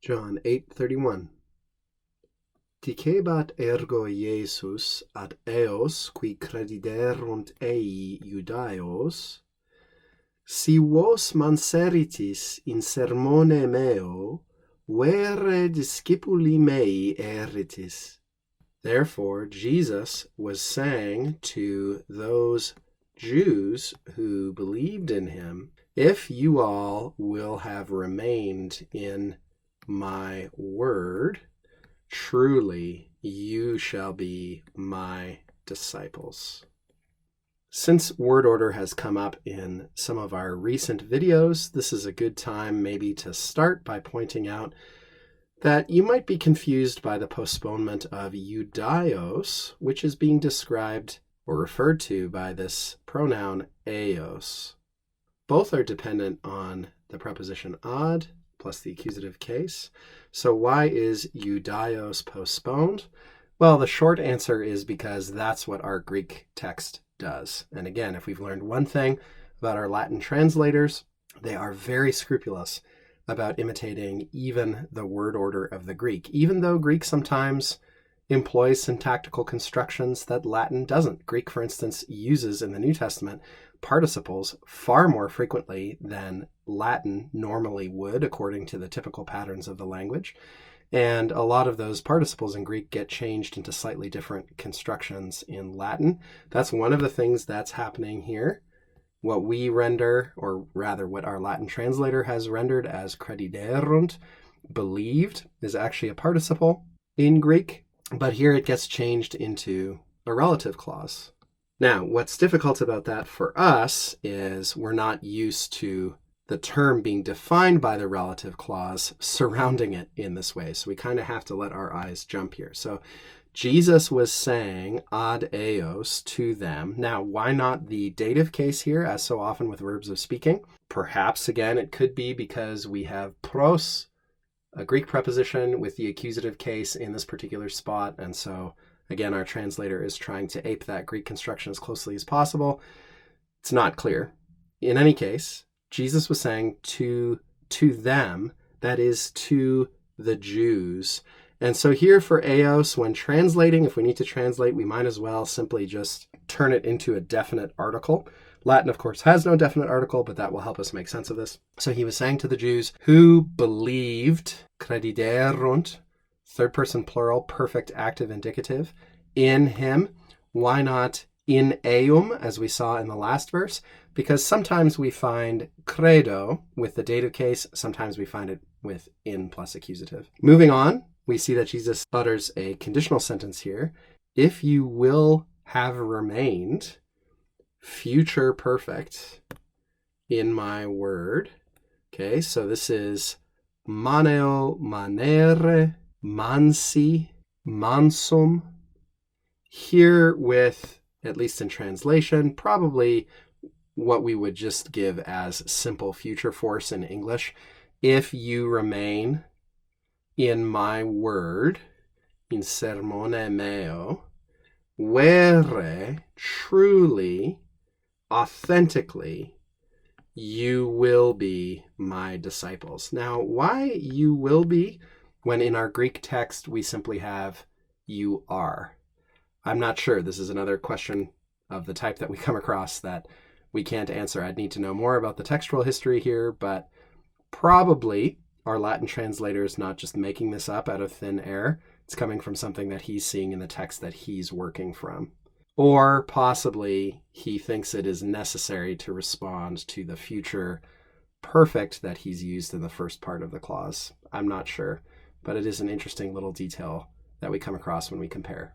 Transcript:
John 8:31. Dicebat ergo Iesus ad eos qui crediderunt ei Judaeos, si vos manseritis in sermone meo, vere discipuli mei eritis. Therefore Jesus was saying to those Jews who believed in him, if you all will have remained in my word, truly you shall be my disciples. Since word order has come up in some of our recent videos, this is a good time maybe to start by pointing out that you might be confused by the postponement of Judaeos, which is being described or referred to by this pronoun eos. Both are dependent on the preposition ad plus the accusative case. So why is Judaeos postponed? Well, the short answer is because that's what our Greek text does. And again, if we've learned one thing about our Latin translators, they are very scrupulous about imitating even the word order of the Greek, even though Greek sometimes employs syntactical constructions that Latin doesn't. Greek, for instance, uses in the New Testament participles far more frequently than Latin normally would, according to the typical patterns of the language. And a lot of those participles in Greek get changed into slightly different constructions in Latin. That's one of the things that's happening here. What we render, or rather what our Latin translator has rendered as crediderunt, believed, is actually a participle in Greek, but here it gets changed into a relative clause. Now, what's difficult about that for us is we're not used to the term being defined by the relative clause surrounding it in this way. So we kind of have to let our eyes jump here. So Jesus was saying ad eos to them. Now, why not the dative case here, as so often with verbs of speaking? Perhaps, again, it could be because we have pros, a Greek preposition with the accusative case in this particular spot. And so, again, our translator is trying to ape that Greek construction as closely as possible. It's not clear. In any case, Jesus was saying to them, that is to the Jews. And so here for eos, when translating, if we need to translate, we might as well simply just turn it into a definite article. Latin, of course, has no definite article, but that will help us make sense of this. So he was saying to the Jews who believed, crediderunt, third person plural, perfect active indicative, in him. Why not in eum, as we saw in the last verse? Because sometimes we find credo with the dative case, sometimes we find it with in plus accusative. Moving on, we see that Jesus utters a conditional sentence here. If you will have remained future perfect in my word. Okay, so this is maneo, manere, mansi, mansum. Here with, at least in translation, probably what we would just give as simple future force in English. If you remain in my word, in sermone meo, vere, truly, authentically, you will be my disciples. Now, why you will be, when in our Greek text we simply have you are? I'm not sure. This is another question of the type that we come across that we can't answer. I'd need to know more about the textual history here, but probably our Latin translator is not just making this up out of thin air. It's coming from something that he's seeing in the text that he's working from. Or possibly he thinks it is necessary to respond to the future perfect that he's used in the first part of the clause. I'm not sure, but it is an interesting little detail that we come across when we compare.